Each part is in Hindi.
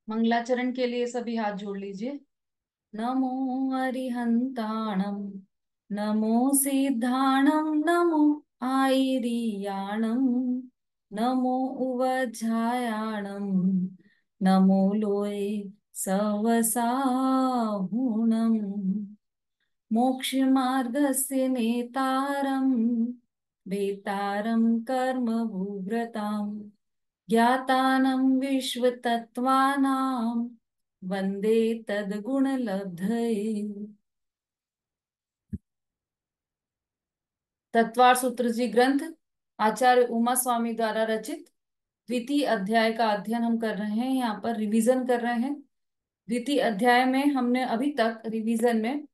मंगलाचरण के लिए सभी हाथ जोड़ लीजिए। नमो अरिहंताणम, नमो सिद्धाणम, नमो आयरियाणम, नमो उवज्झायाणम, नमो लोये सवसाहुणम, मोक्षमार्गस्य नेतारं भेतारं कर्म भूव्रताम्, ज्ञातानं विश्वतत्त्वानां वन्दे तद्गुणलब्धये। तत्वार सूत्र जी ग्रंथ आचार्य उमा स्वामी द्वारा रचित द्वितीय अध्याय का अध्ययन हम कर रहे हैं। यहाँ पर रिवीजन कर रहे हैं। द्वितीय अध्याय में हमने अभी तक रिवीजन में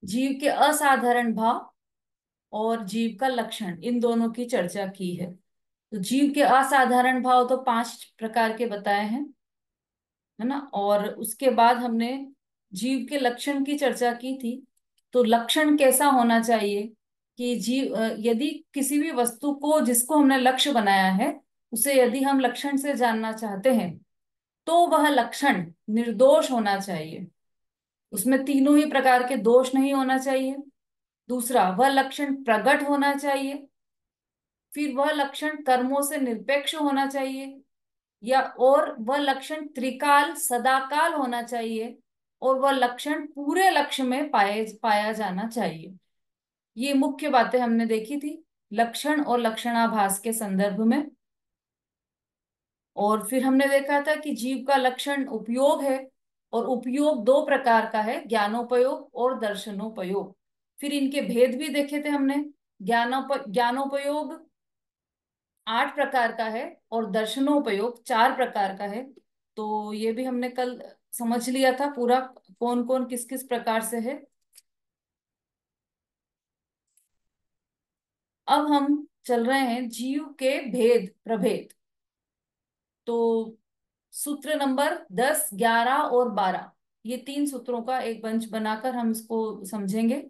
जीव के असाधारण भाव और जीव का लक्षण, इन दोनों की चर्चा की है। तो जीव के असाधारण भाव तो 5 प्रकार के बताए हैं, है ना। और उसके बाद हमने जीव के लक्षण की चर्चा की थी। तो लक्षण कैसा होना चाहिए कि जीव यदि किसी भी वस्तु को जिसको हमने लक्ष्य बनाया है, उसे यदि हम लक्षण से जानना चाहते हैं तो वह लक्षण निर्दोष होना चाहिए। उसमें तीनों ही प्रकार के दोष नहीं होना चाहिए। दूसरा, वह लक्षण प्रकट होना चाहिए। फिर वह लक्षण कर्मों से निरपेक्ष होना चाहिए, या और वह लक्षण त्रिकाल सदाकाल होना चाहिए, और वह लक्षण पूरे लक्ष्य में पाया जाना चाहिए। ये मुख्य बातें हमने देखी थी लक्षण और लक्षणाभास के संदर्भ में। और फिर हमने देखा था कि जीव का लक्षण उपयोग है, और उपयोग 2 प्रकार का है, ज्ञानोपयोग और दर्शनोपयोग। फिर इनके भेद भी देखे थे हमने। ज्ञानोपयोग 8 प्रकार का है और दर्शनोपयोग 4 प्रकार का है। तो ये भी हमने कल समझ लिया था पूरा, कौन कौन किस किस प्रकार से है। अब हम चल रहे हैं जीव के भेद प्रभेद। तो सूत्र नंबर 10, 11 और 12, ये 3 सूत्रों का एक बंच बनाकर हम इसको समझेंगे।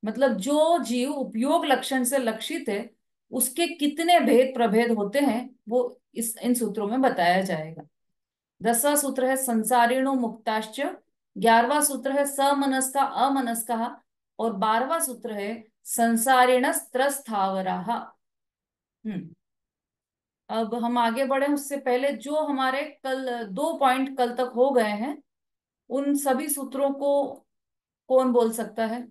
मतलब जो जीव उपयोग लक्षण से लक्षित है, उसके कितने भेद प्रभेद होते हैं वो इन सूत्रों में बताया जाएगा। 10वां सूत्र है संसारिणो मुक्ताश्च, 11वां सूत्र है समनस्का अमनस्का, और 12वां सूत्र है संसारिणस्त्रस्थावराः। हम्म अब हम आगे बढ़े उससे पहले जो हमारे कल 2 पॉइंट कल तक हो गए हैं, उन सभी सूत्रों को कौन बोल सकता है?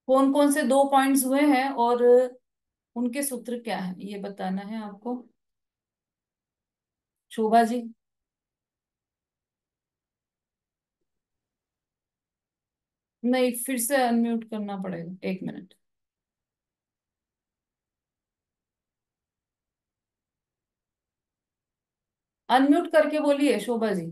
कौन कौन से 2 पॉइंट्स हुए हैं और उनके सूत्र क्या है, ये बताना है आपको। शोभा जी। नहीं, फिर से अनम्यूट करना पड़ेगा, 1 मिनट। अनम्यूट करके बोलिए शोभा जी।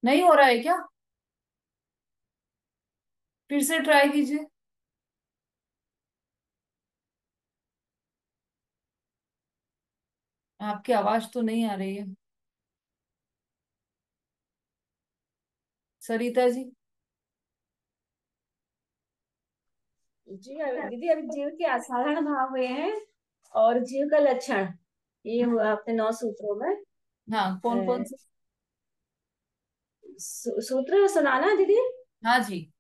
नहीं हो रहा है क्या? फिर से ट्राई कीजिए। आपकी आवाज तो नहीं आ रही है। सरिता जी। जी दीदी, अभी जीव के असाधारण भाव हुए हैं और जीव का लक्षण, ये हम्म, हुआ अपने 9 सूत्रों में। हाँ, कौन कौन से? सूत्र सुनाना दीदी। हाँ जी।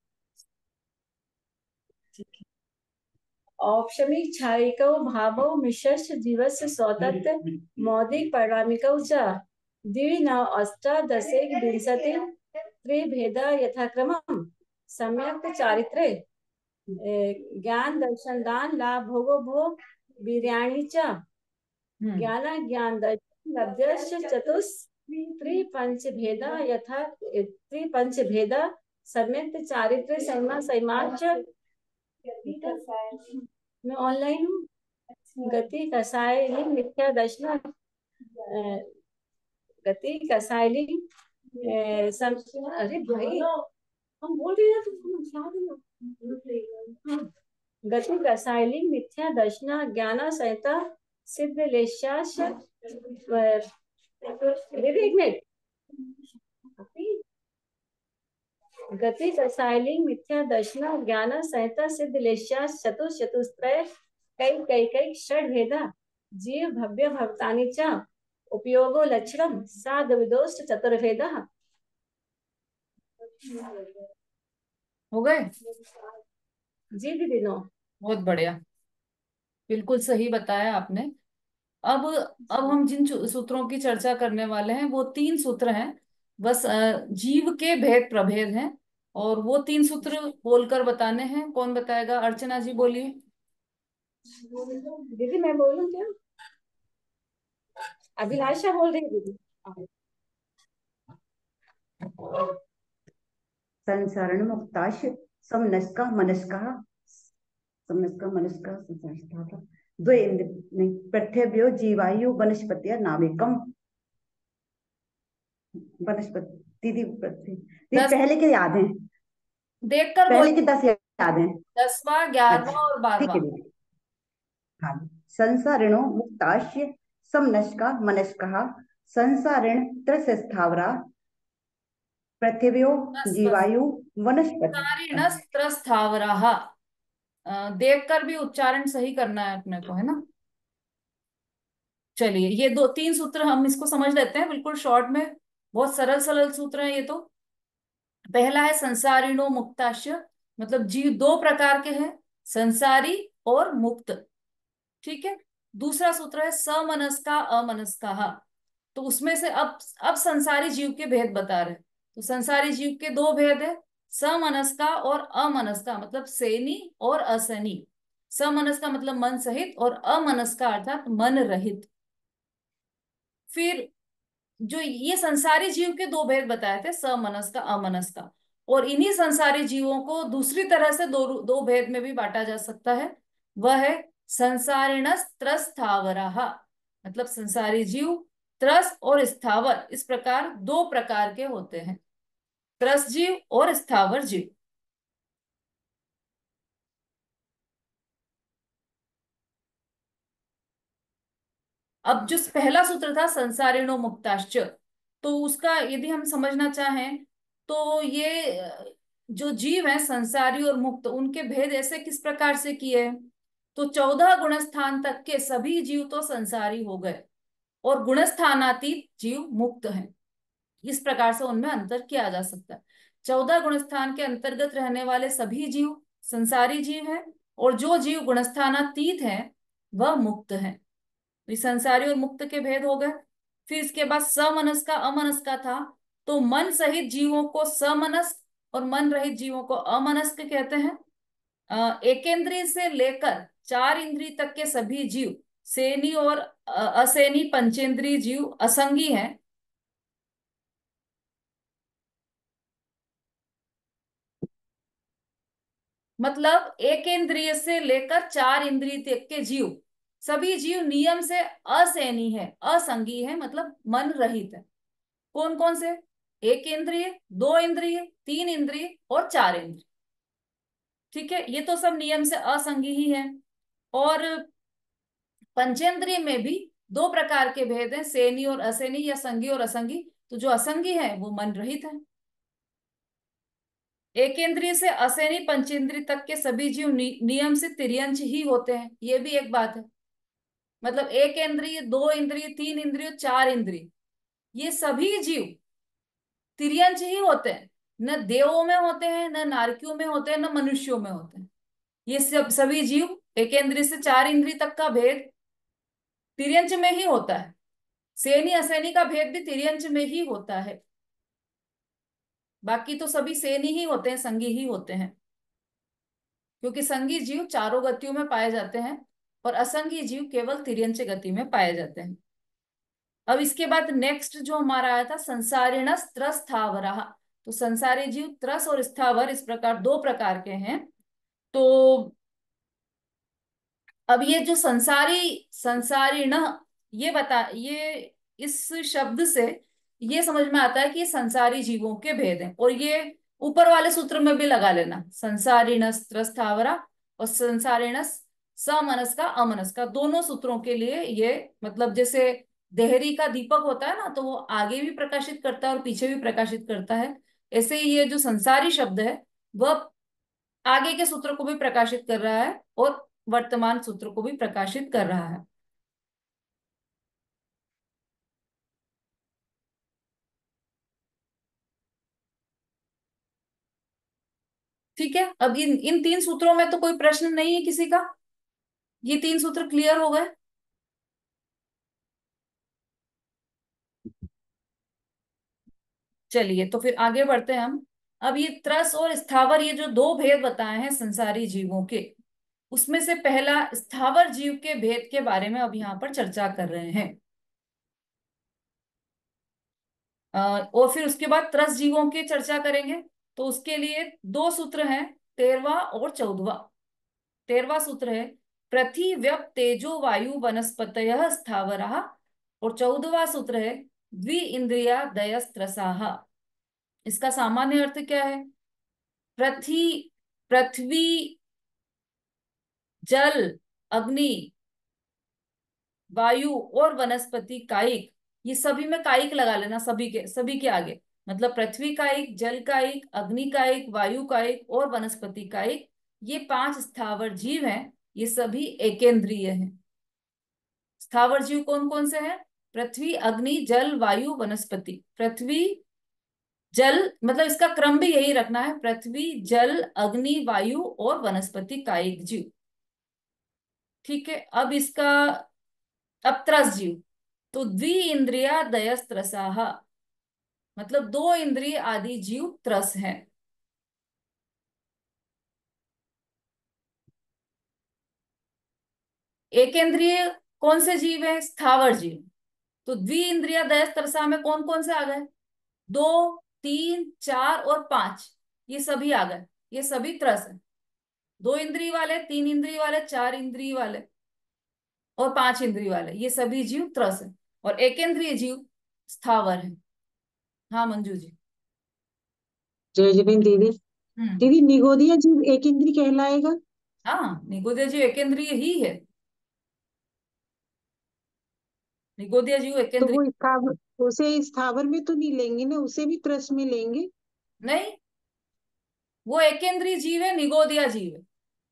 औपशमिक क्षारिकौ भावौ मिश्रश्च जीवस्य स्वतः मौदिक परिणामिकौ च द्विनव अष्टादशैक विंशति त्रिभेदा यथाक्रमम् सम्यक् चारित्रे ज्ञान दर्शन दान लाभ भोगो भोग वीर्याणि च हम्म ज्ञान ज्ञान दर्शन लब्धश्च त्रिपंच भेदा यथा त्रिपंच भेदा सम्यक् चारित्र्य संयमा संयमाच। मैं ऑनलाइन हूँ। गति कसायली मिथ्या दर्शन गति कसायली अरे भाई, हम बोल रहे हैं तो समझा देना। हाँ। गति रसायनिक मिथ्या दर्शना ज्ञान संहिता सिद्ध लेशाश दीदी एक मिनट। गति रसायनिक मिथ्या दर्शना ज्ञान संहिता सिद्ध लेशाश चतुष्त्रय कई कई कई षड भेदा जीव भव्य भक्तानि च उपयोगो लक्षणम साध विदोष चतुर्भेदा। हो गए? जी दीदी नो। बहुत बढ़िया, बिल्कुल सही बताया आपने। अब अब हम जिन सूत्रों की चर्चा करने वाले हैं वो तीन सूत्र हैं। बस जीव के भेद प्रभेद हैं, और वो तीन सूत्र बोलकर बताने हैं। कौन बताएगा? अर्चना जी बोलिए। दीदी मैं बोलूं क्या? अभिलाषा बोल रही है दीदी। संसरण मुक्ताश समनस्का मनस्का समनस्का मनस्का द्वे इंद्र नहीं पृथ्व्यो जीवायु वनस्पतिया नाविकम वनस्पति दीदी पृथ्वी दीदी 10 पहले के याद हैं। देखकर पहले के बोलिए। 10 याद हैं। 10वां, 11वां अच्छा और ठीक 12वां। है दीदी। हाँ संसारिणो मुक्ताश्य समनस्का मनस्का संसारिण त्रस स्थावरा पृथिव्यो बस बस। जीवायु वनस्पति। अच्छा सारिणस्त्रस्थावराः। देखकर भी उच्चारण सही करना है अपने को, है ना? चलिए, ये दो तीन सूत्र हम इसको समझ लेते हैं बिल्कुल शॉर्ट में। बहुत सरल सरल सूत्र हैं ये तो। पहला है संसारिणो मुक्ताश्य, मतलब जीव दो प्रकार के हैं, संसारी और मुक्त। ठीक है। दूसरा सूत्र है समनस्का अमनस्का। तो उसमें से अब संसारी जीव के भेद बता रहे हैं। तो संसारी जीव के दो भेद है, समनस्का और अमनस्का, मतलब सेनी और असैनी। समनस्का मतलब मन सहित, और अमनस्का अर्थात मन रहित। फिर जो ये संसारी जीव के दो भेद बताए थे, समनस्का अमनस्का, और इन्हीं संसारी जीवों को दूसरी तरह से दो दो भेद में भी बांटा जा सकता है। वह है संसारिणस त्रस स्थावराः, मतलब संसारी जीव त्रस और स्थावर, इस प्रकार दो प्रकार के होते हैं, त्रस जीव और स्थावर जीव। अब जो पहला सूत्र था संसारिणो मुक्ताश्च, तो उसका यदि हम समझना चाहें तो ये जो जीव है संसारी और मुक्त, उनके भेद ऐसे किस प्रकार से किए हैं? तो 14 गुणस्थान तक के सभी जीव तो संसारी हो गए, और गुणस्थानातीत जीव मुक्त हैं। इस प्रकार से उनमें अंतर किया जा सकता है। 14 गुणस्थान के अंतर्गत रहने वाले सभी जीव संसारी जीव हैं, और जो जीव गुणस्थानातीत हैं वह मुक्त हैं। तो ये संसारी और मुक्त के भेद हो गए। फिर इसके बाद समनस्का अमनस्का था। तो मन सहित जीवों को समनस्क और मन रहित जीवों को अमनस्क कहते हैं। एकेंद्रिय से लेकर 4 इंद्रिय तक के सभी जीव सेनी और असेनी पंचेंद्रिय जीव असंगी हैं। मतलब एक इंद्रिय से लेकर 4 इंद्रिय तक के जीव, सभी जीव नियम से असेनी है, असंगी है, मतलब मन रहित है। कौन कौन से? एक इंद्रिय, दो इंद्रिय, तीन इंद्रिय और 4 इंद्रिय। ठीक है, ये तो सब नियम से असंगी ही है। और पंचेंद्रिय में भी दो प्रकार के भेद हैं, सेनी और असेनी, या संगी और असंगी। तो जो असंगी है वो मन रहित है। एक इंद्रिय से असेनी पंचेंद्रिय तक के सभी जीव नियम से तिर्यंच ही होते हैं, ये भी एक बात है। मतलब एक इंद्रिय, दो इंद्रिय, तीन इंद्रिय, 4 इंद्रिय, ये सभी जीव तिर्यंच ही होते हैं। न देवों में होते हैं, न नारकियों में होते हैं, न मनुष्यों में होते हैं। ये सब सभी जीव एक इंद्रिय से 4 इंद्रिय तक का भेद तिर्यंच में ही होता है। सेनी असैनी का भेद भी तिर्यंच में ही होता है। बाकी तो सभी सेनी ही होते हैं, संगी ही होते हैं, क्योंकि संगी जीव चारों गतियों में पाए जाते हैं, और असंगी जीव केवल तिर्यंच गति में पाए जाते हैं। अब इसके बाद नेक्स्ट जो हमारा आया था संसारिणस त्रस स्थावरः। तो संसारी जीव त्रस और स्थावर इस प्रकार दो प्रकार के हैं। तो अब ये जो संसारी संसारिण, ये इस शब्द से ये समझ में आता है कि ये संसारी जीवों के भेद हैं, और ये ऊपर वाले सूत्र में भी लगा लेना, संसारिणस त्रस्थावरा और संसारिणस समनस्का अमनस्का, दोनों सूत्रों के लिए ये, मतलब जैसे देहरी का दीपक होता है ना, तो वो आगे भी प्रकाशित करता है और पीछे भी प्रकाशित करता है, ऐसे ही ये जो संसारी शब्द है वह आगे के सूत्र को भी प्रकाशित कर रहा है और वर्तमान सूत्र को भी प्रकाशित कर रहा है। ठीक है, अब इन इन तीन सूत्रों में तो कोई प्रश्न नहीं है किसी का, ये तीन सूत्र क्लियर हो गए। चलिए तो फिर आगे बढ़ते हैं हम। अब ये त्रस और स्थावर, ये जो दो भेद बताए हैं संसारी जीवों के, उसमें से पहला स्थावर जीव के भेद के बारे में अब यहाँ पर चर्चा कर रहे हैं। और फिर उसके बाद त्रस जीवों की चर्चा करेंगे। तो उसके लिए दो सूत्र हैं, 13वां और 14वां। 13वां सूत्र है पृथ्वी व्यप तेजो वायु वनस्पतयः स्थावरः, और 14वां सूत्र है द्वि इंद्रिया दयस्त्रसाः। इसका सामान्य अर्थ क्या है? पृथ्वी पृथ्वी जल अग्नि वायु और वनस्पति कायिक, ये सभी में कायिक लगा लेना, सभी के आगे, मतलब पृथ्वी कायिक, जल कायिक, अग्नि कायिक, वायु कायिक और वनस्पति कायिक, ये पांच स्थावर जीव हैं, ये सभी एकेंद्रिय हैं। स्थावर जीव कौन कौन से हैं? पृथ्वी अग्नि जल वायु वनस्पति। पृथ्वी जल, मतलब इसका क्रम भी यही रखना है, पृथ्वी जल अग्नि वायु और वनस्पति कायिक जीव। ठीक है, अब इसका, अब त्रस जीव, तो द्वि इंद्रिया दयस्त्रसाह, मतलब दो इंद्रिय आदि जीव त्रस हैं। एक इंद्रिय कौन से जीव है? स्थावर जीव। तो द्वि इंद्रिया दयस्त्रसाह में कौन कौन से आ गए? 2, 3, 4 और 5, ये सभी आ गए, ये सभी त्रस है। दो इंद्रिय वाले, तीन इंद्रिय वाले, चार इंद्रिय वाले और पांच इंद्रिय वाले, ये सभी जीव त्रस है। और एक इंद्रिय जीव स्थावर है। हाँ मंजू जी। जय जबिन दीदी। हम्म। दीदी निगोदिया जीव एक इंद्री कहलाएगा? हाँ, निगोदिया जीव एक इंद्रिय ही है। निगोदिया जीव एक तो इंद्रिय। वो स्थावर, उसे स्थावर में तो नहीं लेंगे ना, उसे भी त्रस में लेंगे? नहीं, वो एकेंद्रीय जीव है, निगोदिया जीव है,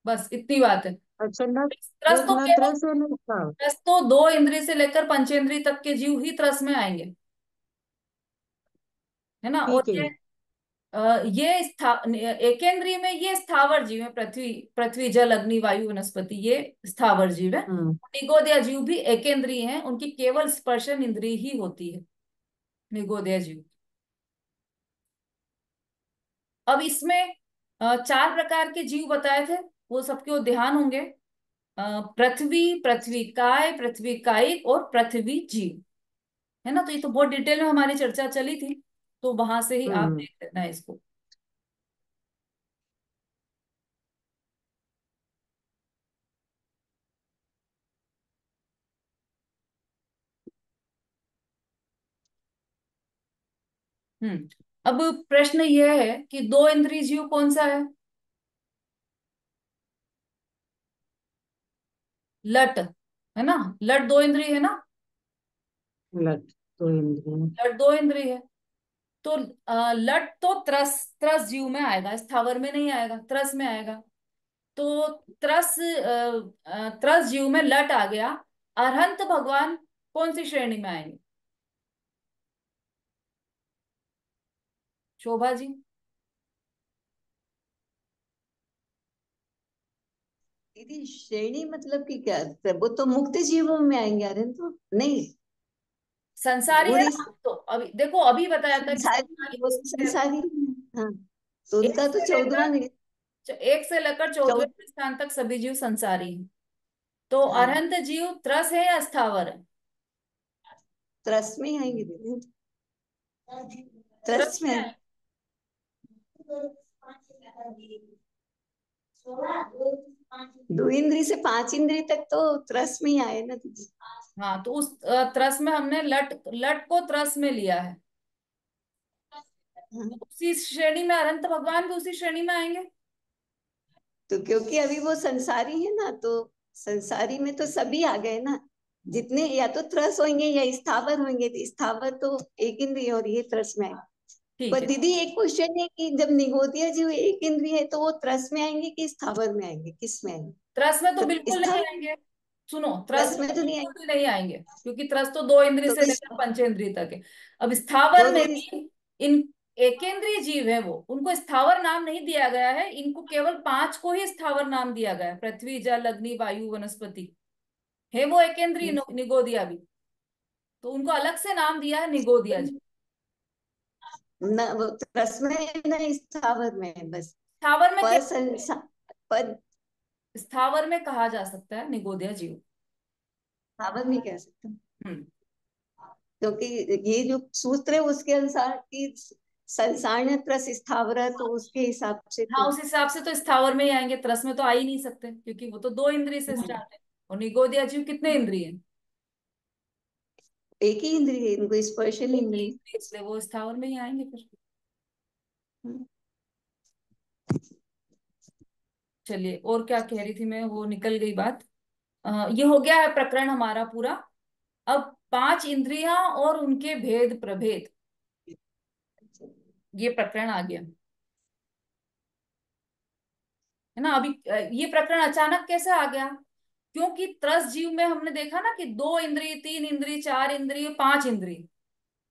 बस इतनी बात है। अच्छा, न त्रस तो न केवल, त्रस है न स्थावर। त्रस तो दो इंद्रिय से लेकर पंचेंद्रिय तक के जीव ही त्रस में आएंगे, है ना। और ठीक है। ये एकेंद्रिय में ये स्थावर जीव है, पृथ्वी पृथ्वी जल अग्नि वायु वनस्पति, ये स्थावर जीव है। हम्म। निगोदिया जीव भी एकेंद्रिय हैं, उनकी केवल स्पर्शन इंद्रिय ही होती है निगोदिया जीव। अब इसमें चार प्रकार के जीव बताए थे, वो सबके वो ध्यान होंगे। पृथ्वी, पृथ्वी काय, पृथ्वी कायिक और पृथ्वी जीव, है ना। तो ये तो बहुत डिटेल में हमारी चर्चा चली थी, तो वहां से ही आप हम्म। देख लेना है इसको। अब प्रश्न यह है कि दो इंद्रिय जीव कौन सा है? लट, है ना। लट दो इंद्रिय है ना। लट तो इंद्रिय। लट दो इंद्रिय है। तो लट तो त्रस, त्रस जीव में आएगा, स्थावर में नहीं आएगा, त्रस में आएगा। तो त्रस जीव में लट आ गया। अरहंत भगवान कौन सी श्रेणी में आएंगे? शोभा जी। दीदी श्रेणी मतलब कि क्या? वो तो मुक्त जीवों में आएंगे, अरे तो नहीं। संसारी वो है नहीं, ना, तो अभी देखो, अभी बताया था कि संसारी, संसारी वो तो किसमें है। संसारी। हाँ, तो एक उनका तो से 14वां लेकर में। एक से लेकर 14वें 14। स्थान तक सभी जीव संसारी हैं। तो हाँ, अरहंत जीव त्रस है या स्थावर है? त्रस में ही आएंगे दीदी, त्रस त्रस में में। है। दो इंद्री से पांच इंद्री तक तो त्रस में ही आए ना दीदी। हाँ, तो उस त्रस में हमने लट लट को त्रस में लिया है। हाँ, तो उसी श्रेणी में अनंत भगवान भी उसी श्रेणी में आएंगे। तो क्योंकि अभी वो संसारी है ना, तो संसारी में तो सभी आ गए ना, जितने या तो त्रस होंगे या स्थावर होंगे। तो स्थावर तो एक इंद्रिय और ये त्रस में है। ठीक पर है। दीदी एक क्वेश्चन है कि जब निगोदिया जी एक इंद्रिय है तो वो त्रस में आएंगे कि स्थावर में आएंगे, किस में आएंगे? त्रस में तो बिल्कुल नहीं स्थावर, आएंगे। सुनो, त्रस त्रस में में तो तो नहीं बिल्कुल आएंगे। भी नहीं आएंगे, क्योंकि त्रस तो दो इंद्रिय तो से किस, लेकर पंचेंद्रिय तक है। अब स्थावर दोनों में भी इन एकेंद्रीय जीव है, वो उनको स्थावर नाम नहीं दिया गया है, इनको केवल पांच को ही स्थावर नाम दिया गया है, पृथ्वी जल अग्नि वायु वनस्पति। है वो एकेंद्रीय निगोदिया भी, तो उनको अलग से नाम दिया है निगोदिया जी। न वो त्रस में है ना स्थावर में है बस। स्थावर में पर क्या, संसार, पर स्थावर में कहा जा सकता है निगोदिया जीव। स्थावर नहीं कह सकते, हम्म। क्योंकि ये जो सूत्र है उसके अनुसार कि संसार ने त्रस स्थावर है, तो उसके हिसाब से हाँ, तो उस हिसाब से तो स्थावर में ही आएंगे, त्रस में तो आ ही नहीं सकते, क्योंकि वो तो दो इंद्रिय से स्टार्ट है। और निगोदिया जीव कितने इंद्रिय हैं? एक ही इंद्रिय है, इनको स्पर्शन एक ही इंद्रिय। इंद्रिय, इसलिए वो स्थावर में ही आएंगे फिर। चलिए, और क्या कह रही थी मैं, वो निकल गई बात। ये हो गया है प्रकरण हमारा पूरा। अब पांच इंद्रियां और उनके भेद प्रभेद, ये प्रकरण आ गया है ना। अभी ये प्रकरण अचानक कैसे आ गया? क्योंकि त्रस जीव में हमने देखा ना कि दो इंद्रिय, तीन इंद्रिय, चार इंद्रिय, पांच इंद्रिय,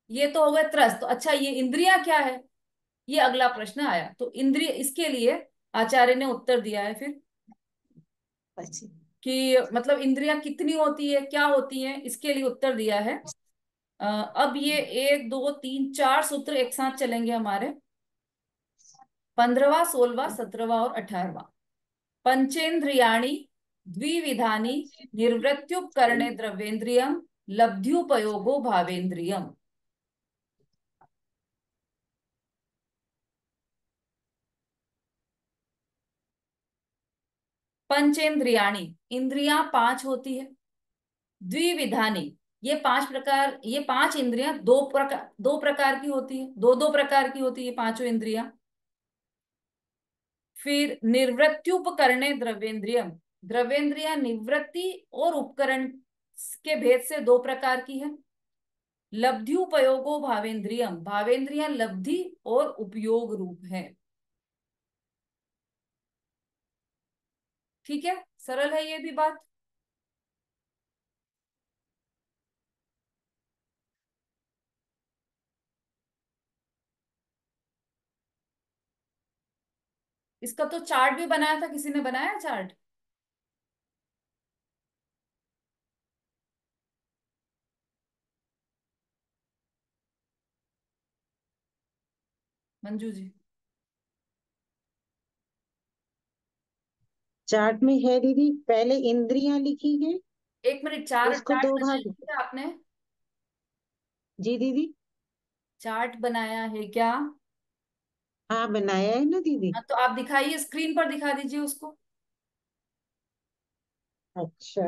ये तो हो गए त्रस। तो अच्छा, ये इंद्रियां क्या है, ये अगला प्रश्न आया। तो इंद्रिय, इसके लिए आचार्य ने उत्तर दिया है फिर अच्छा, कि मतलब इंद्रियां कितनी होती है, क्या होती है, इसके लिए उत्तर दिया है। अब ये एक दो तीन चार सूत्र एक साथ चलेंगे हमारे, 15वां, 16वां, 17वां और 18वां। पंचेन्द्रियाणि द्विविधानि निर्वृत्युपकरणे द्रव्येन्द्रियम लब्ध्युपयोगो भावेन्द्रियम। पंचेन्द्रियाणि, इंद्रियां पांच होती है। द्विविधानी, ये पांच प्रकार, ये पांच इंद्रियां दो प्रकार की होती है, दो दो प्रकार की होती है पांचों इंद्रियां। फिर निर्वृत्युपकरणे द्रव्येन्द्रियम, द्रव्येन्द्रियां निवृत्ति और उपकरण के भेद से दो प्रकार की है। लब्ध्युपयोगो भावेन्द्रियम, भावेन्द्रियां लब्धि और उपयोग रूप है। ठीक है, सरल है ये भी बात। इसका तो चार्ट भी बनाया था, किसी ने बनाया चार्ट? मंजू जी? चार्ट में है दीदी, पहले इंद्रियां लिखी है, एक मिनट, चार उसको चार्ट दो बनाया भाग। है क्या आपने? जी दीदी। चार्ट बनाया है क्या? हाँ बनाया है ना दीदी। हाँ, तो आप दिखाइए, स्क्रीन पर दिखा दीजिए उसको। अच्छा,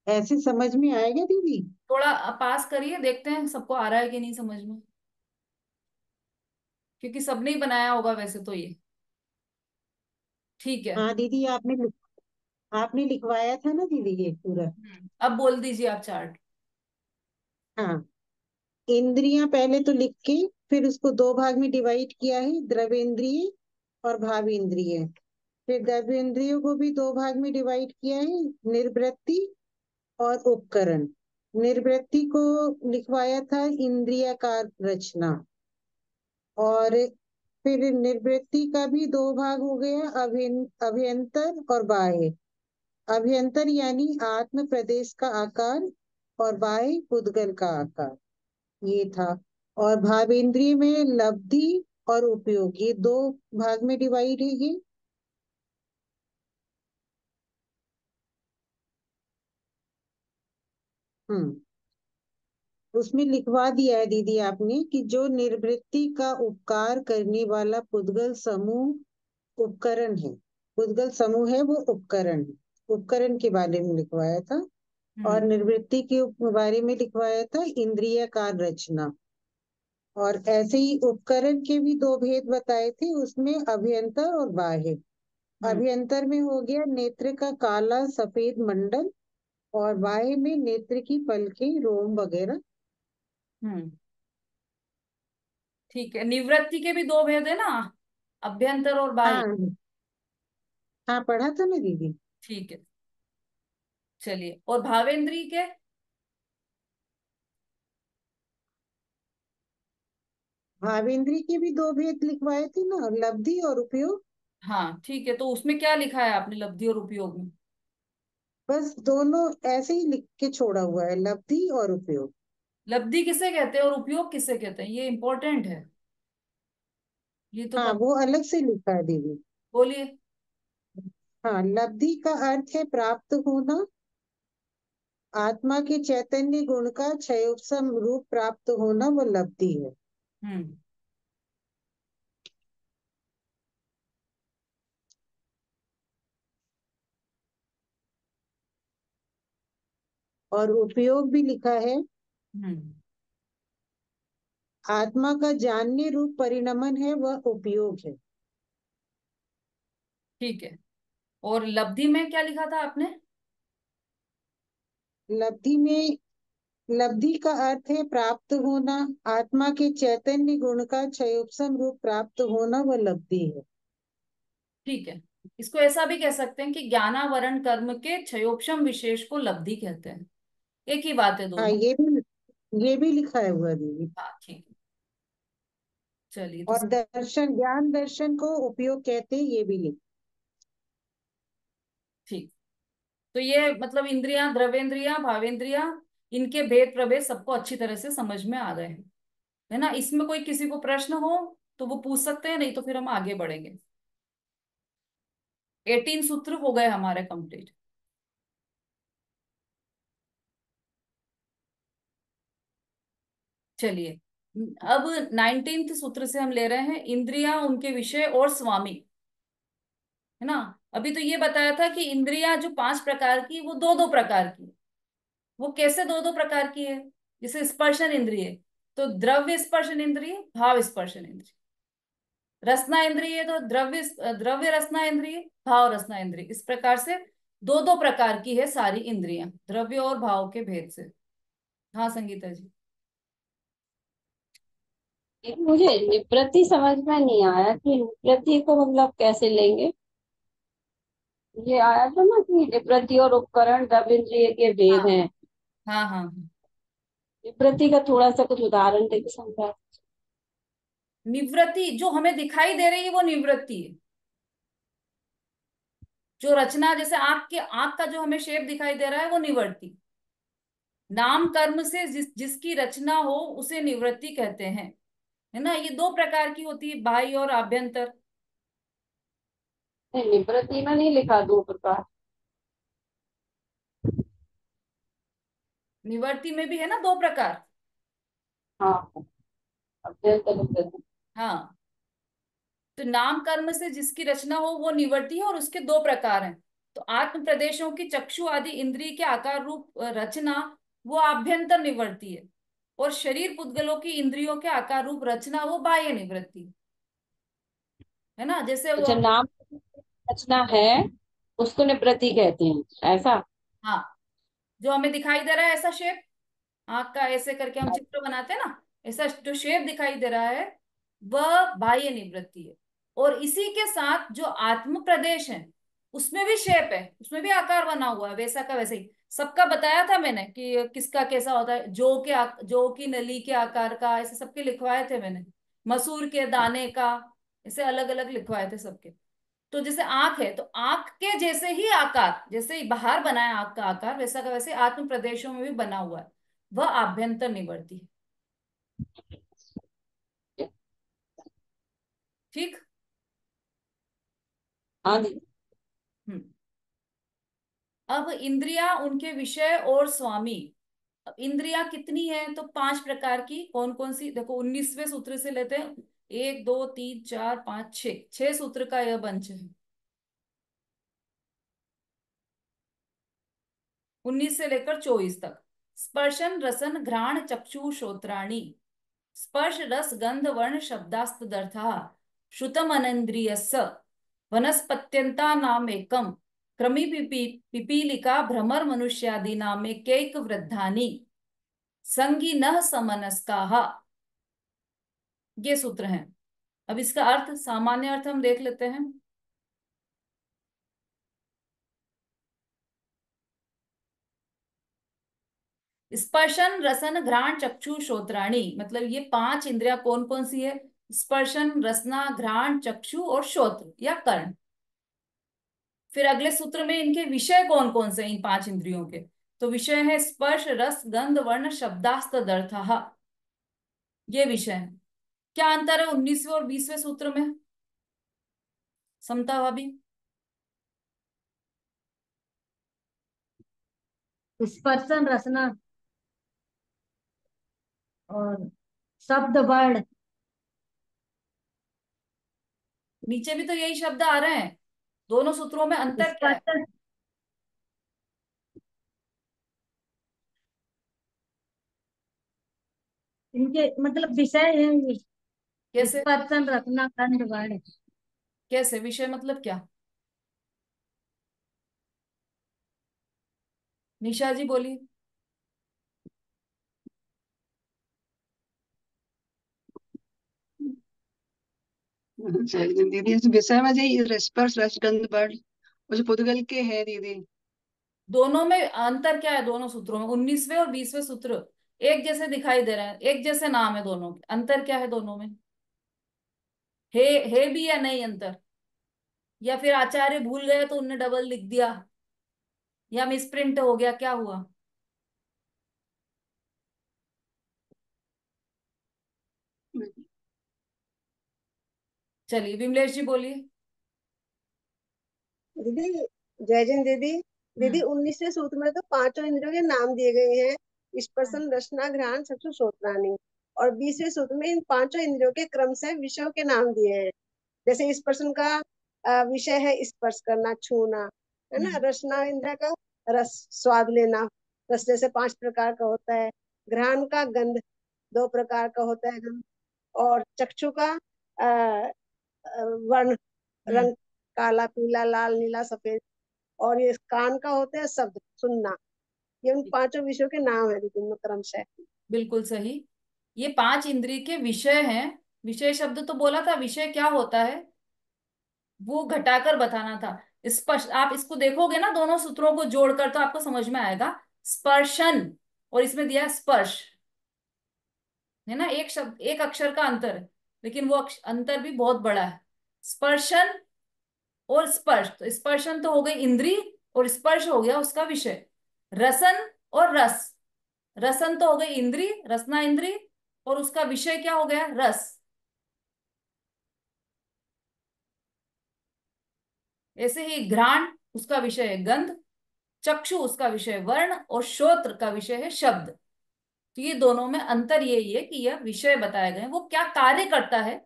ऐसे समझ में आएगा दीदी? थोड़ा पास करिए, देखते हैं सबको आ रहा है कि नहीं समझ में, क्योंकि सबने ही बनाया होगा वैसे तो ये। ठीक है। हाँ दीदी, आपने लिखवाया था ना दीदी ये पूरा। अब बोल दीजिए आप चार्ट। हाँ, इंद्रियां पहले तो लिख के, फिर उसको दो भाग में डिवाइड किया है, द्रव्येंद्रिय और भावेंद्रिय। फिर द्रव्येंद्रियों को भी दो भाग में डिवाइड किया है, निर्वृत्ति और उपकरण। निर्वृत्ति को लिखवाया था इंद्रियाकार रचना। और फिर निर्वृत्ति का भी दो भाग हो गया, अभ्यंतर और बाह्य। अभ्यंतर यानी आत्म प्रदेश का आकार, और बाह्य उद्गल का आकार, ये था। और भावेंद्रिय में लब्धि और उपयोग, ये दो भाग में डिवाइड है ये। हम्म, उसमें लिखवा दिया है दीदी आपने कि जो निर्वृत्ति का उपकार करने वाला पुद्गल समूह उपकरण है। पुद्गल समूह है वो उपकरण है, उपकरण के बारे में लिखवाया था। और हम्म। निर्वृत्ति के बारे में लिखवाया था इंद्रियकार रचना। और ऐसे ही उपकरण के भी दो भेद बताए थे, उसमें अभ्यंतर और बाह्य। अभ्यंतर में हो गया नेत्र का काला सफेद मंडल, और बाह्य में नेत्र की पलकें, रोम वगैरह। हम्म। ठीक है, निवृत्ति के भी दो भेद है ना, अभ्यंतर और बाह्य। हाँ हाँ, पढ़ा था ना दीदी। ठीक है, चलिए, और भावेंद्री के? भावेंद्री के भी दो भेद लिखवाए थे ना, लब्धि और उपयोग। हाँ ठीक है, तो उसमें क्या लिखा है आपने लब्धि और उपयोग में? बस दोनों ऐसे ही लिख के छोड़ा हुआ है, लब्धि और उपयोग। लब्धि किसे कहते हैं और उपयोग किसे कहते हैं, ये इंपॉर्टेंट है, ये तो हाँ, पता। वो अलग से लिखा है दीदी। बोलिए। हाँ, लब्धि का अर्थ है प्राप्त होना, आत्मा के चैतन्य गुण का क्षयोपम रूप प्राप्त होना, वो लब्धि है। हम्म। और उपयोग भी लिखा है, हम्म। आत्मा का जानने रूप परिणमन है, वह उपयोग है। ठीक है, और लब्धि में क्या लिखा था आपने? लब्धि में, लब्धि का अर्थ है प्राप्त होना, आत्मा के चैतन्य गुण का क्षयोपम रूप प्राप्त होना, वह लब्धि है। ठीक है, इसको ऐसा भी कह सकते हैं कि ज्ञानावरण कर्म के क्षयोपम विशेष को लब्धि कहते हैं, एक ही बात है हाँ, दोनों। ये भी लिखा है हुआ दीदी। हाँ ठीक है, चलिए तो और दर्शन, ज्ञान दर्शन को उपयोग कहते हैं, ये भी लिख। ठीक। तो ये मतलब इंद्रियां, द्रवेंद्रियां, भावेंद्रियां, इनके भेद प्रभेद सबको अच्छी तरह से समझ में आ गए हैं, है ना? इसमें कोई किसी को प्रश्न हो तो वो पूछ सकते हैं, नहीं तो फिर हम आगे बढ़ेंगे। 18 सूत्र हो गए हमारे कंप्लीट। चलिए, अब 19th सूत्र से हम ले रहे हैं इंद्रियां, उनके विषय और स्वामी, है ना? अभी तो ये बताया था कि इंद्रियां जो 5 प्रकार की, वो दो दो प्रकार की। वो कैसे दो दो प्रकार की है? जैसे स्पर्शन इंद्रिय, तो द्रव्य स्पर्शन इंद्रिय, भाव स्पर्शन इंद्रिय। रसना इंद्रिय तो द्रव्य द्रव्य रसना इंद्रिय, भाव रसना इंद्रिय, इस प्रकार से दो दो प्रकार की है सारी इंद्रियां, द्रव्य और भाव के भेद से। हाँ संगीता जी। एक मुझे निवृत्ति समझ में नहीं आया कि निवृत्ति को मतलब कैसे लेंगे। ये आया था ना कि निवृत्ति और उपकरण द्रव्य इंद्रिय के भेद हाँ हैं। हाँ हाँ हाँ। निवृत्ति का थोड़ा सा कुछ उदाहरण देके समझा। निवृत्ति जो हमें दिखाई दे रही है वो निवृत्ति है। जो रचना, जैसे आंख के, आंख का जो हमें शेप दिखाई दे रहा है वो निवृत्ति। नाम कर्म से जिसकी रचना हो उसे निवृत्ति कहते हैं, है ना? ये दो प्रकार की होती है, बाह्य और आभ्यंतर। नहीं, निवृत्ति में नहीं लिखा दो प्रकार। निवृत्ति में भी है ना 2 प्रकार। हाँ, अभ्यंतर निवृत्ति। हाँ, तो नाम कर्म से जिसकी रचना हो वो निवृत्ति है, और उसके 2 प्रकार हैं। तो आत्म प्रदेशों की चक्षु आदि इंद्रिय के आकार रूप रचना, वो आभ्यंतर निवृत्ति है। और शरीर पुद्गलों की इंद्रियों के आकार रूप रचना, वो बाह्य निवृत्ति, है ना? जैसे वो, अच्छा, नाम रचना है उसको निवृत्ति कहते हैं, ऐसा? हाँ, जो हमें दिखाई दे रहा है ऐसा शेप, आंख का ऐसे करके हम चित्र बनाते हैं ना, ऐसा जो शेप दिखाई दे रहा है वह बाह्य निवृत्ति है। और इसी के साथ जो आत्म प्रदेश है उसमें भी शेप है, उसमें भी आकार बना हुआ है, वैसा का वैसे ही। सबका बताया था मैंने कि किसका कैसा होता है, जौ की नली के आकार का, ऐसे सबके लिखवाए थे मैंने। मसूर के दाने का, ऐसे अलग अलग लिखवाए थे सबके। तो जैसे आंख है, तो आंख के जैसे ही आकार, जैसे ही बाहर बना है आंख का आकार, वैसा का वैसे आत्म प्रदेशों में भी बना हुआ है, वह आभ्यंतर निवृत्ति है। ठीक। हाँ जी। हम्म। अब इंद्रियां, उनके विषय और स्वामी। अब इंद्रियां कितनी है, तो 5 प्रकार की। कौन कौन सी, देखो 19वें सूत्र से लेते हैं, 1 2 3 4 5 6, 6 सूत्र का यह बंच है। 19 से लेकर 24 तक। स्पर्शन रसन घ्राण चक्षु श्रोत्राणी, स्पर्श रस गंध वर्ण शब्दास्तदर्थः श्रुतम अनिंद्रियस्य वनस्पत्यंता नामेकम क्रमी पिपीलिका भ्रमर मनुष्यादि नामेकैक वृद्धानि संगीनः समनस्काः। ये सूत्र हैं। अब इसका अर्थ, सामान्य अर्थ हम देख लेते हैं। स्पर्शन रसन घ्राण चक्षु श्रोत्राणी, मतलब ये 5 इंद्रियां कौन कौन सी है? स्पर्शन, रसना, घ्राण, चक्षु और श्रोत्र या कर्ण। फिर अगले सूत्र में इनके विषय कौन कौन से, इन 5 इंद्रियों के? तो विषय है स्पर्श रस गंध वर्ण शब्दास्तदर्थः, ये विषय है। क्या अंतर है 19वें और 20वें सूत्र में, समता भाभी? स्पर्शन रसना और शब्द वर्ण। नीचे भी तो यही शब्द आ रहे हैं। दोनों सूत्रों में अंतर क्या है? स्पर्शन, इनके मतलब विषय है ये। कैसे? स्पर्शन रसना गंध वर्ण। कैसे विषय मतलब क्या? निशा जी बोलिए। दीदी इस विषय में जी स्पर्श रसगंध वर्ण वो जो पुद्गल के है दीदी। दोनों में अंतर क्या है? दोनों सूत्रों में 19वें और 20वें सूत्र एक जैसे दिखाई दे रहे हैं, एक जैसे नाम है दोनों के, अंतर क्या है दोनों में? है भी या नहीं अंतर? या फिर आचार्य भूल गए तो उनने डबल लिख दिया, या मिसप्रिंट हो गया, क्या हुआ? चलिए विमलेश जी बोलिए। दीदी जय जैन दीदी। दीदी हम्म 19वें सूत्र में तो पांचों इंद्रियों के नाम दिए गए हैं, स्पर्शन रसना घ्राण चक्षु श्रोत्राणी। और 20वें सूत्र में इन पांचों इंद्रियों के क्रम से विषयों के नाम दिए हैं। जैसे स्पर्शन का विषय है स्पर्श करना, छूना, है ना। हम्म रसना इंद्र का रस स्वाद लेना, रस जैसे 5 प्रकार का होता है। घ्राण का गंध 2 प्रकार का होता है गंध। और चक्षु का वर्ण, हम्म रंग, काला पीला लाल नीला सफेद। और ये कान का होता है शब्द सुनना। ये उन पांचों विषयों के नाम है विभिन्न क्रम से। बिल्कुल सही। ये 5 इंद्रिय के विषय हैं। विषय शब्द तो बोला था, विषय क्या होता है वो घटाकर बताना था। स्पर्श, आप इसको देखोगे ना दोनों सूत्रों को जोड़कर तो आपको समझ में आएगा। स्पर्शन, और इसमें दिया है स्पर्श, है ना। एक शब्द, एक अक्षर का अंतर है, लेकिन वो अंतर भी बहुत बड़ा है। स्पर्शन और स्पर्श, तो स्पर्शन तो हो गई इंद्री और स्पर्श हो गया उसका विषय। रसन और रस, रसन तो हो गई इंद्री, रसना इंद्री, और उसका विषय क्या हो गया? रस। ऐसे ही घ्राण, उसका विषय है गंध, चक्षु उसका विषय वर्ण, और श्रोत्र का विषय है शब्द। तो ये दोनों में अंतर यही है कि यह विषय बताए गए, वो क्या कार्य करता है।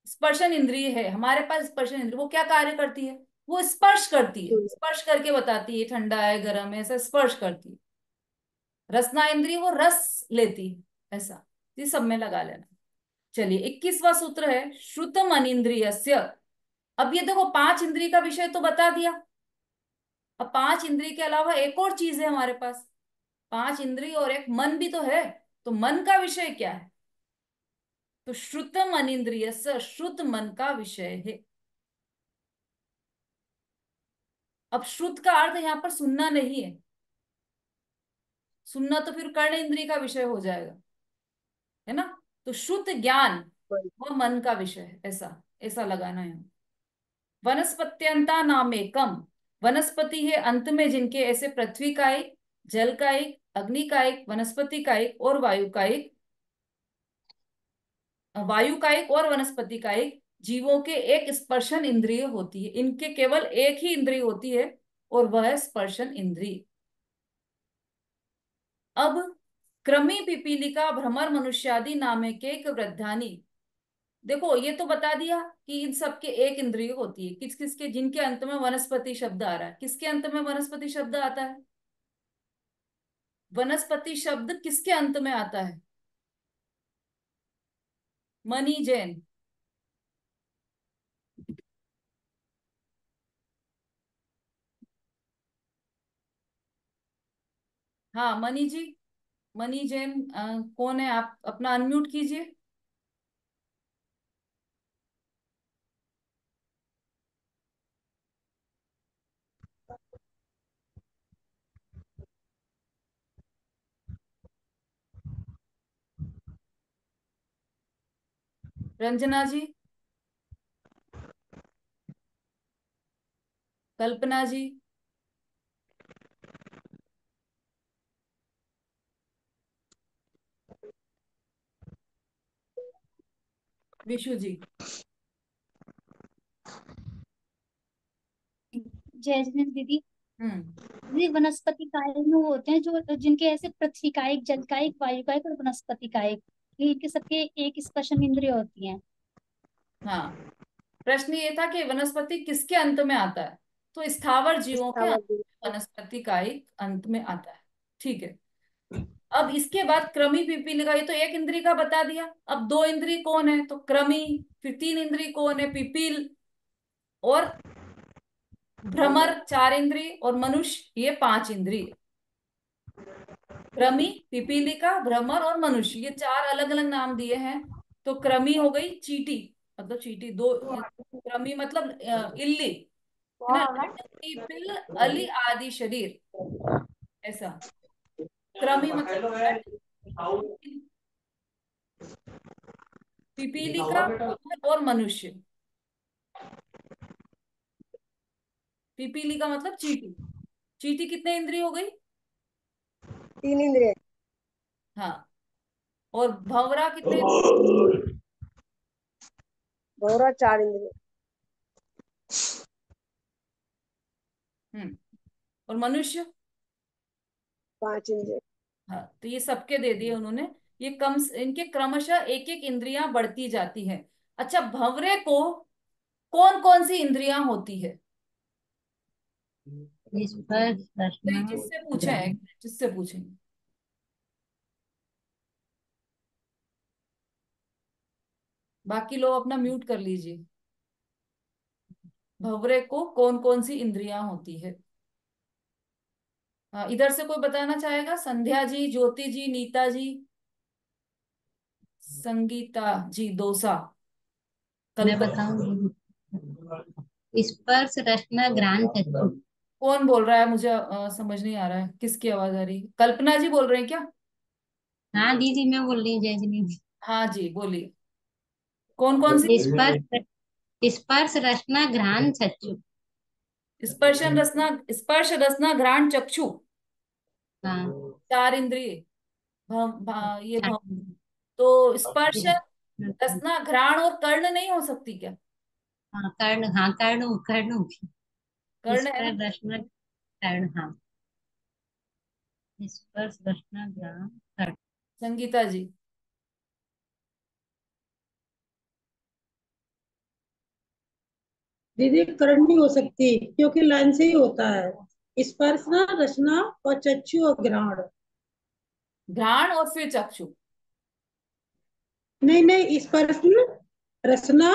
स्पर्शन इंद्रिय है हमारे पास, स्पर्शन इंद्रिय वो क्या कार्य करती है? वो स्पर्श करती है, स्पर्श करके बताती है ठंडा है गर्म है, ऐसा स्पर्श करती है। रसना इंद्रिय वो रस लेती है, ऐसा। ये सब में लगा लेना। चलिए 21वां सूत्र है श्रुतम अनिंद्रियस्य। अब ये देखो 5 इंद्रिय का विषय तो बता दिया। अब 5 इंद्रिय के अलावा एक और चीज है हमारे पास। 5 इंद्रिय और एक मन भी तो है, तो मन का विषय क्या है? तो श्रुतम अनिंद्रियस्य, श्रुत मन का विषय है। अब श्रुत का अर्थ यहाँ पर सुनना नहीं है। सुनना तो फिर कर्ण इंद्रिय का विषय हो जाएगा, है ना। तो श्रुत ज्ञान वह मन का विषय है, ऐसा ऐसा लगाना है। वनस्पत्यंता नाम एकम, वनस्पति है अंत में जिनके, ऐसे पृथ्वी का एक, जल का एक, अग्नि का एक, वनस्पति का एक और वायु का एक, वायु का एक और वनस्पति का एक। जीवों के एक स्पर्शन इंद्रिय होती है, इनके केवल एक ही इंद्रिय होती है और वह है स्पर्शन इंद्रिय। अब क्रमी पिपीलिका भ्रमर मनुष्यादि नामे के एक वृद्धानी। देखो ये तो बता दिया कि इन सबके एक इंद्रिय होती है, किस किसके, जिनके अंत में वनस्पति शब्द आ रहा है। किसके अंत में वनस्पति शब्द आता है? वनस्पति शब्द किसके अंत में आता है? मनी जैन। हाँ मनी जी, मनी जैन कौन है? आप अपना अनम्यूट कीजिए। रंजना जी, कल्पना जी, विशु जी। जैस्मिन दीदी। हम्म। दीदी वनस्पति कायिक में वो होते हैं जो जिनके ऐसे पृथ्वी कायिक, जल कायिक, वायु कायिक और वनस्पति कायिक, इनके सबके एक स्पर्शन इंद्रिय होती है। हाँ, प्रश्न ये था कि वनस्पति किसके अंत में आता है, तो स्थावर जीवों के स्थावर अंत जीव में वनस्पति का एक अंत में आता है। ठीक है। अब इसके बाद क्रमी पिपीलिका, ये तो एक इंद्री का बता दिया। अब दो इंद्री कौन है, तो क्रमी। फिर तीन इंद्री कौन है, पिपील और भ्रमर, चार इंद्री, और मनुष्य, ये पांच इंद्री। क्रमी, पिपीलिका, भ्रमर और मनुष्य, ये चार अलग अलग नाम दिए हैं। तो क्रमी हो गई चींटी, मतलब चींटी दो। क्रमी मतलब इल्ली, है ना, लट्टू, पिल, अली आदि शरीर, ऐसा। क्रमी मतलब लट, पिपीलिका और मनुष्य। पिपीलिका मतलब चींटी। चींटी कितने इंद्रिय हो गई? तीन इंद्रिय। हाँ। और भंवरा कितने? भौरा चार इंद्रिय। हम्म। और मनुष्य? पांच इंद्रिय। हाँ, तो ये सबके दे दिए उन्होंने। ये कम, इनके क्रमशः एक एक इंद्रियां बढ़ती जाती है। अच्छा, भंवरे को कौन कौन सी इंद्रियां होती है? स्पर्श, नहीं, रसना, जिससे पूछे हैं, ग्रहण। जिससे पूछेंगे। बाकी लोग अपना म्यूट कर लीजिए। भंवरे को कौन कौन सी इंद्रियां होती है? हाँ, इधर से कोई बताना चाहेगा? संध्या जी, ज्योति जी, नीता जी, संगीता जी, दोसा, मैं कल्पना। बताऊंगी। स्पर्श, रसना, घ्राण, चक्षु। कौन बोल रहा है? मुझे समझ नहीं आ रहा है, किसकी आवाज आ रही है? कल्पना जी बोल रहे हैं क्या? हाँ दीदी, मैं बोल रही हूँ जैस्मिन। हाँ जी, बोलिए। कौन कौन सी? स्पर्श, स्पर्श, रसना, घ्राण, चक्षु। स्पर्शन रसना, स्पर्श रसना घ्राण चक्षु, हाँ। चार इंद्रिय। ये भव। तो स्पर्श, रसना, घ्राण और कर्ण नहीं हो सकती क्या? हाँ कर्ण, हाँ कर्ण, कर्ण होगी। कर्ण है ना। स्पर्श, रसना, कर्ण, हाँ। स्पर्श, रसना, घ्राण, कर्ण। संगीता जी। दीदी करण नहीं हो सकती क्योंकि लाइन से ही होता है। स्पर्श ना, रचना और चक्षु और घ्राण। घ्राण और फिर चक्षु। नहीं नहीं, स्पर्श न, रचना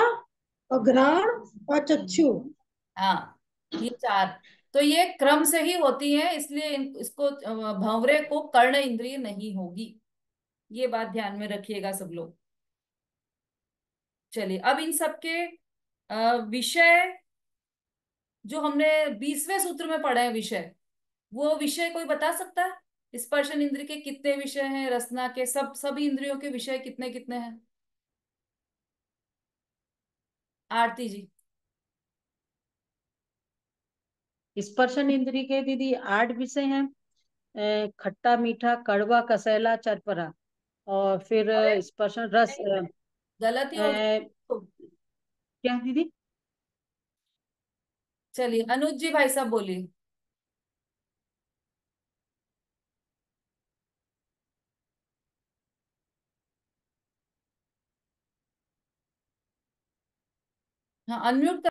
और घ्राण और चक्षु। हाँ, ये चार। तो ये क्रम से ही होती है, इसलिए इसको भंवरे को कर्ण इंद्रिय नहीं होगी। ये बात ध्यान में रखिएगा सब लोग। चलिए, अब इन सबके विषय, जो हमने 20वें सूत्र में पढ़े हैं विषय, वो विषय कोई बता सकता है? स्पर्शन इंद्र के कितने विषय हैं, रसना के, सब सभी इंद्रियों के विषय कितने कितने हैं? आरती जी। स्पर्शन इंद्री के दीदी 8 विषय हैं। खट्टा, मीठा, कड़वा, कसैला, चरपरा। और फिर अरे स्पर्शन रस नहीं, गलत ही हो क्या गया। दीदी? चलिए, अनुज जी, भाई साहब बोलिए। हाँ, अनम्यूट